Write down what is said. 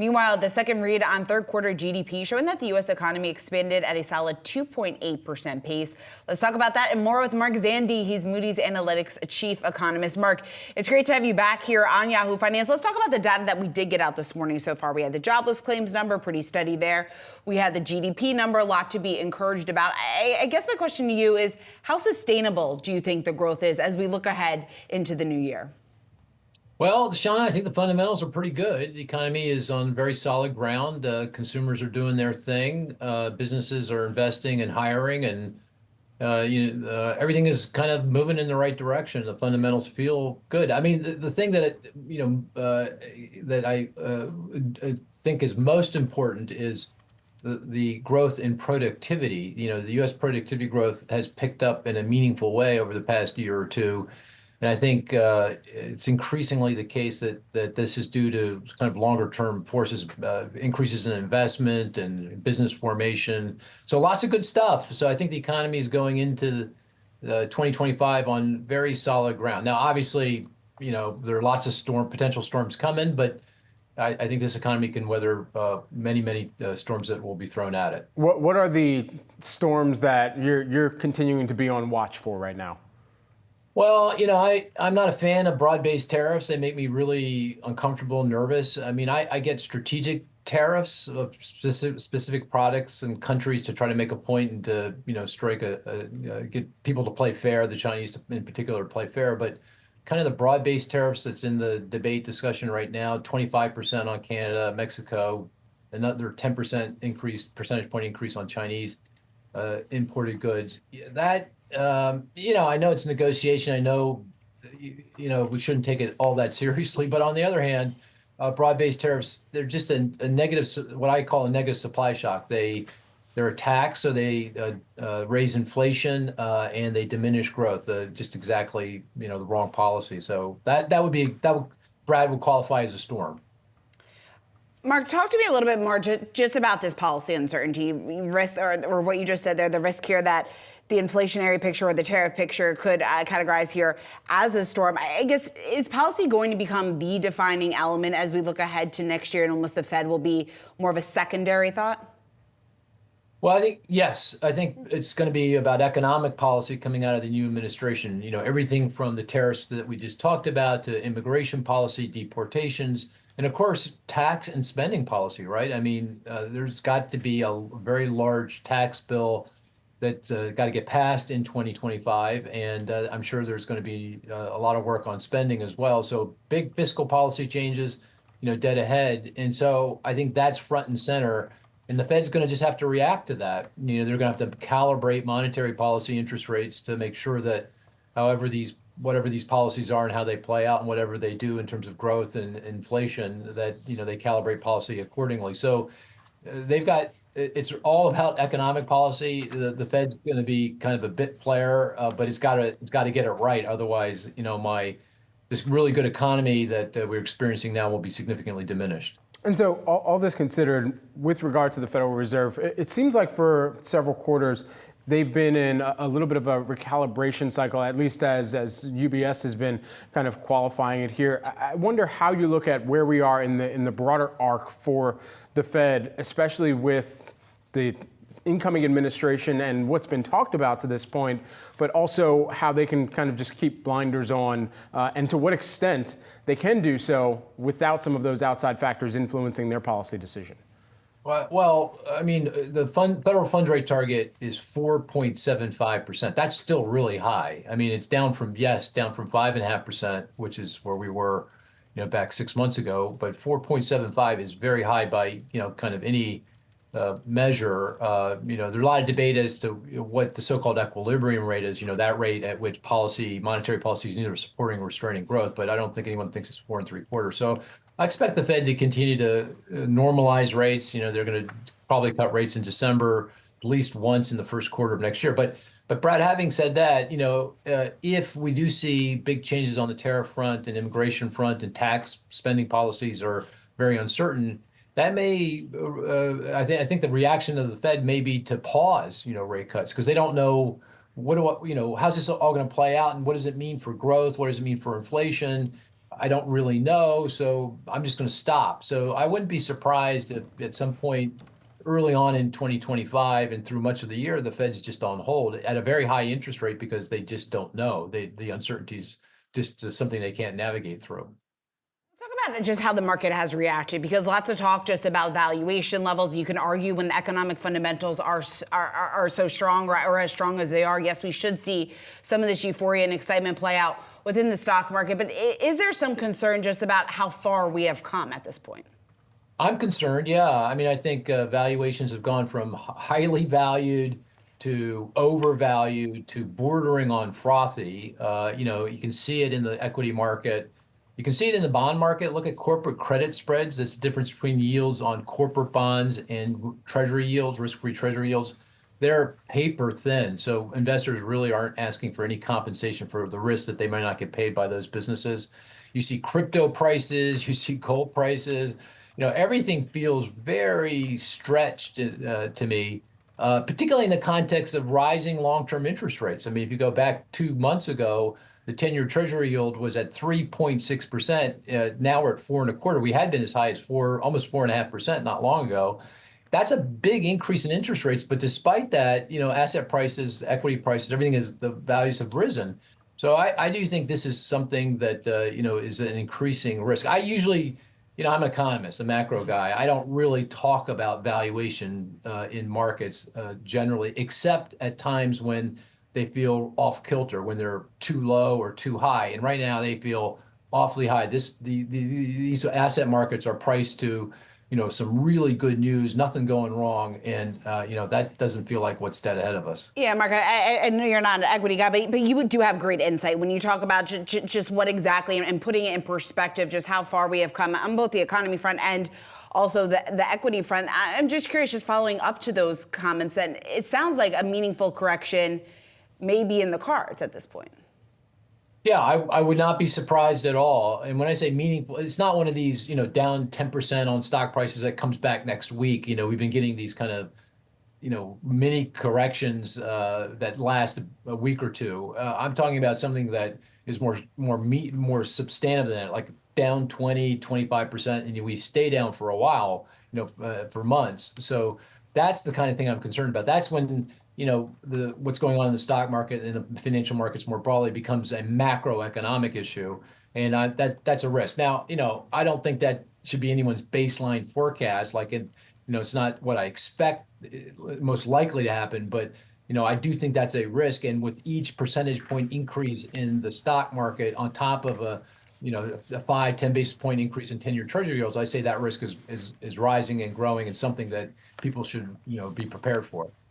Meanwhile, the second read on third quarter GDP showing that the U.S. economy expanded at a solid 2.8% pace. Let's talk about that and more with Mark Zandi. He's Moody's Analytics chief economist. Mark, it's great to have you back here on Yahoo Finance. Let's talk about the data that we did get out this morning so far. We had the jobless claims number, pretty steady there. We had the GDP number, a lot to be encouraged about. I guess my question to you is, how sustainable do you think the growth is as we look ahead into the new year? Well, Seana, I think the fundamentals are pretty good. The economy is on very solid ground. Consumers are doing their thing. Businesses are investing and hiring, and everything is kind of moving in the right direction. The fundamentals feel good. I mean, the thing that that I think is most important is the growth in productivity. The U.S. productivity growth has picked up in a meaningful way over the past year or two. And I think it's increasingly the case that this is due to kind of longer term forces, increases in investment and business formation. So lots of good stuff. So I think the economy is going into 2025 on very solid ground. Now, obviously, there are lots of potential storms coming, but I think this economy can weather many storms that will be thrown at it. What are the storms that you're continuing to be on watch for right now? Well, I'm not a fan of broad-based tariffs. They make me really uncomfortable, nervous. I mean, I get strategic tariffs of specific products and countries to try to make a point and to, strike get people to play fair, the Chinese in particular play fair. But kind of the broad-based tariffs that's in the debate discussion right now, 25% on Canada, Mexico, another 10% percentage point increase on Chinese imported goods. That I know it's negotiation. I know, we shouldn't take it all that seriously. But on the other hand, broad-based tariffs, they're just a negative, what I call a negative supply shock. They're a tax, so they raise inflation and they diminish growth. Just exactly, the wrong policy. So Brad would qualify as a storm. Mark, talk to me a little bit more just about this policy uncertainty risk, or what you just said there, the risk here that the inflationary picture or the tariff picture could categorize here as a storm. I guess, is policy going to become the defining element as we look ahead to next year, and almost the Fed will be more of a secondary thought? Well, I think, yes, I think it's going to be about economic policy coming out of the new administration. Everything from the tariffs that we just talked about to immigration policy, deportations, and of course, tax and spending policy, right? I mean, there's got to be a very large tax bill that's got to get passed in 2025. And I'm sure there's going to be a lot of work on spending as well. So big fiscal policy changes, dead ahead. And so I think that's front and center. And the Fed's going to just have to react to that. They're going to have to calibrate monetary policy interest rates to make sure that whatever these policies are and how they play out and whatever they do in terms of growth and inflation, that they calibrate policy accordingly. So it's all about economic policy. The Fed's going to be kind of a bit player, but it's got to get it right. Otherwise, this really good economy that we're experiencing now will be significantly diminished. And so all this considered, with regard to the Federal Reserve, it seems like for several quarters, they've been in a little bit of a recalibration cycle, at least as UBS has been kind of qualifying it here. I wonder how you look at where we are in the broader arc for the Fed, especially with the incoming administration and what's been talked about to this point, but also how they can kind of just keep blinders on and to what extent they can do so without some of those outside factors influencing their policy decision. Well, I mean, the federal funds rate target is 4.75%. That's still really high. I mean, it's down from 5.5%, which is where we were, back 6 months ago. But 4.75 is very high by, kind of any measure. There's a lot of debate as to what the so-called equilibrium rate is, that rate at which monetary policy is either supporting or restraining growth. But I don't think anyone thinks it's 4 3/4. So I expect the Fed to continue to normalize rates. They're going to probably cut rates in December, at least once in the first quarter of next year. But Brad, having said that, if we do see big changes on the tariff front and immigration front and tax spending policies are very uncertain, that may, I think the reaction of the Fed may be to pause, rate cuts, because they don't know how's this all going to play out and what does it mean for growth? What does it mean for inflation? I don't really know, so I'm just going to stop. So I wouldn't be surprised if at some point early on in 2025 and through much of the year, the Fed's just on hold at a very high interest rate because they just don't know. The uncertainties just something they can't navigate through. Talk about just how the market has reacted, because lots of talk just about valuation levels. You can argue when the economic fundamentals are so strong or as strong as they are. Yes, we should see some of this euphoria and excitement play out within the stock market. But is there some concern just about how far we have come at this point? I'm concerned. Yeah. I mean, I think valuations have gone from highly valued to overvalued to bordering on frothy. You can see it in the equity market. You can see it in the bond market. Look at corporate credit spreads. That's the difference between yields on corporate bonds and treasury yields, risk-free treasury yields. They're paper thin. So investors really aren't asking for any compensation for the risk that they might not get paid by those businesses. You see crypto prices, you see gold prices. Everything feels very stretched to me, particularly in the context of rising long-term interest rates. I mean, if you go back 2 months ago, the 10-year Treasury yield was at 3.6%. Now we're at 4.25%. We had been as high as almost 4.5% not long ago. That's a big increase in interest rates. But despite that, asset prices, equity prices, the values have risen. So I do think this is something that, is an increasing risk. I'm an economist, a macro guy. I don't really talk about valuation in markets generally, except at times when they feel off kilter, when they're too low or too high. And right now they feel awfully high. These asset markets are priced to, some really good news, nothing going wrong, and that doesn't feel like what's dead ahead of us. Yeah, Mark, I know you're not an equity guy, but you do have great insight when you talk about just what exactly, and putting it in perspective, just how far we have come on both the economy front and also the equity front. I'm just curious, just following up to those comments, and it sounds like a meaningful correction may be in the cards at this point. Yeah, I would not be surprised at all. And when I say meaningful, it's not one of these, down 10% on stock prices that comes back next week. We've been getting these kind of, mini corrections that last a week or two. I'm talking about something that is more substantive than that, like down 20, 25%, and we stay down for a while, for months. So that's the kind of thing I'm concerned about. That's when what's going on in the stock market and the financial markets more broadly becomes a macroeconomic issue, and that's a risk. Now, I don't think that should be anyone's baseline forecast. It's not what I expect most likely to happen, but I do think that's a risk. And with each percentage point increase in the stock market on top of a 5-10 basis point increase in 10-year Treasury yields, I say that risk is rising and growing, and something that people should be prepared for.